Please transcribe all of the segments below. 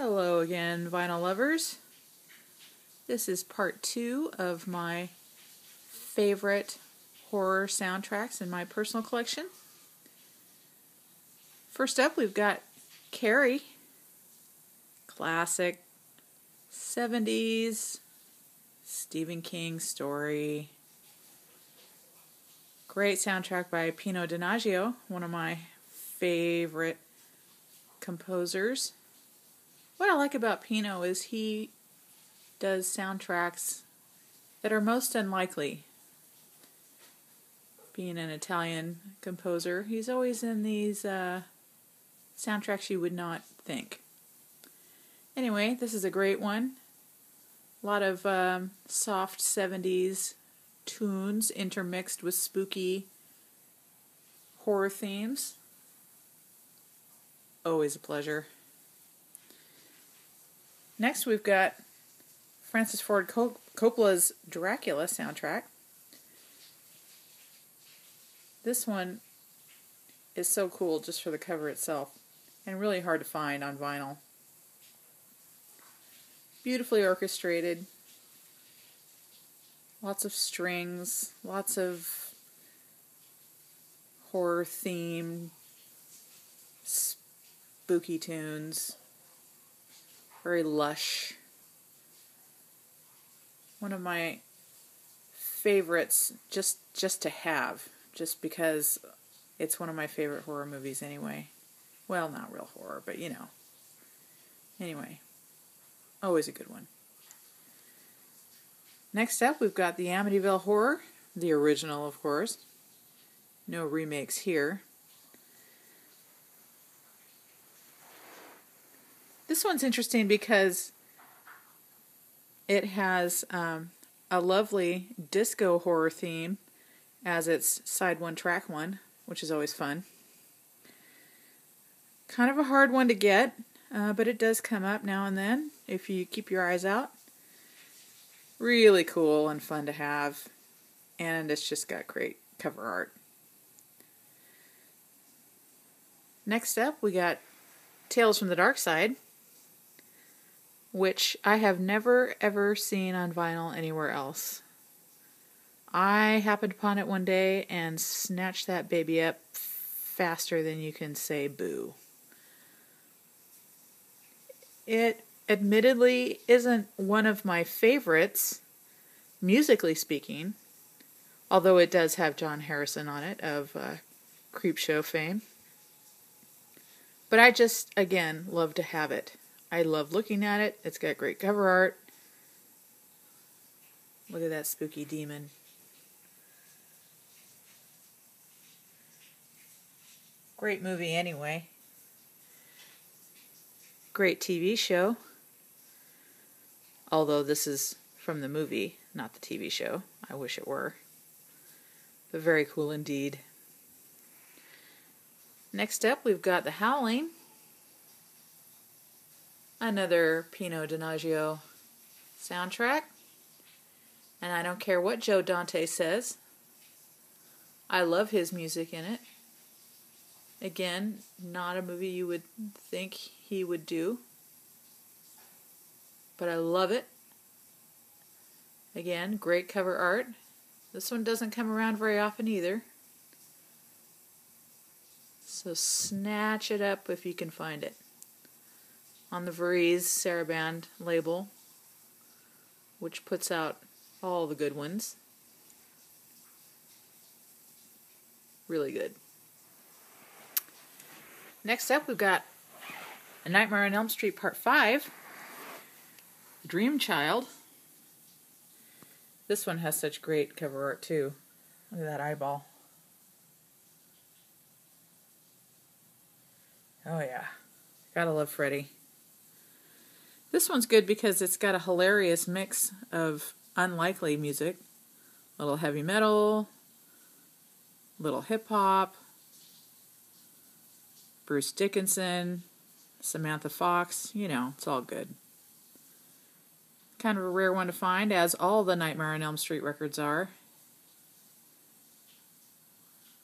Hello again, vinyl lovers. This is part 2 of my favorite horror soundtracks in my personal collection. First up, we've got Carrie, classic 70s Stephen King story. Great soundtrack by Pino Donaggio, one of my favorite composers. What I like about Pino is he does soundtracks that are most unlikely. Being an Italian composer, he's always in these soundtracks you would not think. Anyway, this is a great one. A lot of soft 70s tunes intermixed with spooky horror themes. Always a pleasure. Next, we've got Francis Ford Coppola's Dracula soundtrack. This one is so cool just for the cover itself, and really hard to find on vinyl. Beautifully orchestrated, lots of strings, lots of horror-themed, spooky tunes. Very lush. One of my favorites just to have, just because it's one of my favorite horror movies anyway. Well, not real horror, but you know. Anyway, always a good one. Next up, we've got the Amityville Horror, the original, of course. No remakes here. This one's interesting because it has a lovely disco horror theme as its side one, track one, which is always fun. Kind of a hard one to get, but it does come up now and then if you keep your eyes out. Really cool and fun to have, and it's just got great cover art. Next up, we got Tales from the Dark Side, which I have never ever seen on vinyl anywhere else. I happened upon it one day and snatched that baby up faster than you can say boo. It admittedly isn't one of my favorites, musically speaking, although it does have John Harrison on it of Creepshow fame. But I just, again, love to have it. I love looking at it. It's got great cover art. Look at that spooky demon. Great movie anyway. Great TV show. Although this is from the movie, not the TV show. I wish it were. But very cool indeed. Next up, we've got The Howling. Another Pino Donaggio soundtrack. And I don't care what Joe Dante says. I love his music in it. Again, not a movie you would think he would do. But I love it. Again, great cover art. This one doesn't come around very often either. So snatch it up if you can find it. On the Veriz Saraband label, which puts out all the good ones. Really good. Next up, we've got A Nightmare on Elm Street Part 5, Dream Child. This one has such great cover art too. Look at that eyeball. Oh yeah, gotta love Freddy. This one's good because it's got a hilarious mix of unlikely music. Little heavy metal, little hip-hop, Bruce Dickinson, Samantha Fox, you know, it's all good. Kind of a rare one to find, as all the Nightmare on Elm Street records are.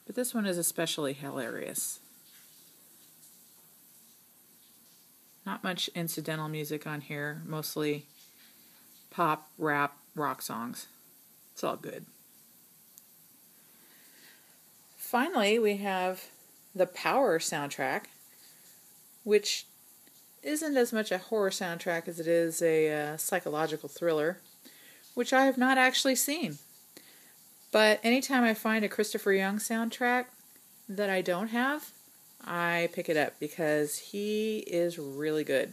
But this one is especially hilarious. Not much incidental music on here, mostly pop, rap, rock songs. It's all good. Finally, we have the Power soundtrack, which isn't as much a horror soundtrack as it is a psychological thriller, which I have not actually seen. But anytime I find a Christopher Young soundtrack that I don't have, I pick it up because he is really good.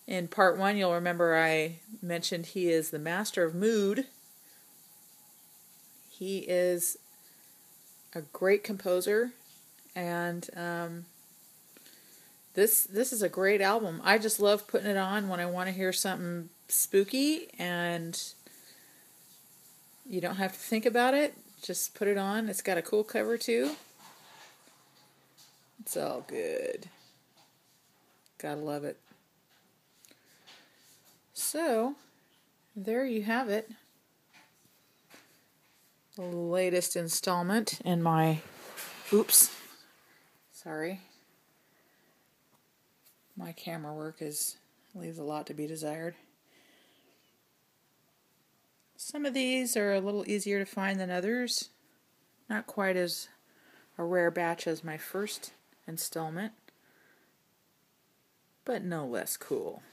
In part 1, you'll remember I mentioned he is the master of mood. He is a great composer, and this is a great album. I just love putting it on when I want to hear something spooky, and you don't have to think about it. Just put it on. It's got a cool cover too. It's all good. Gotta love it. So, there you have it. The latest installment in my... Oops. Sorry. My camera work leaves a lot to be desired. Some of these are a little easier to find than others. Not quite as a rare batch as my first installment, but no less cool.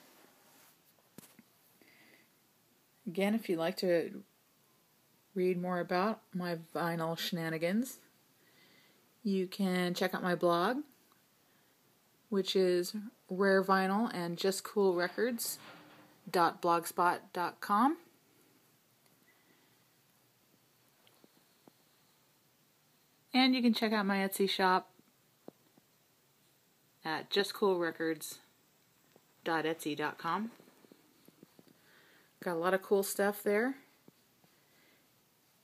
Again, if you'd like to read more about my vinyl shenanigans, you can check out my blog, which is Rare Vinyl and Just Cool Records.blogspot.com. And you can check out my Etsy shop at justcoolrecords.etsy.com. Got a lot of cool stuff there.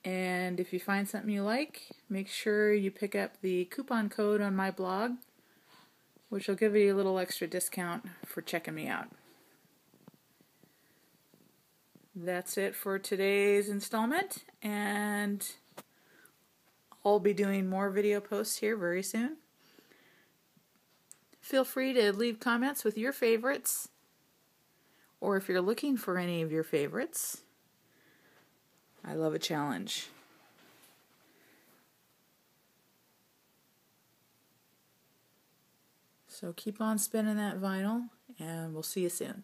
And if you find something you like, make sure you pick up the coupon code on my blog, which will give you a little extra discount for checking me out. That's it for today's installment, and I'll be doing more video posts here very soon. Feel free to leave comments with your favorites, or if you're looking for any of your favorites. I love a challenge. So keep on spinning that vinyl, and we'll see you soon.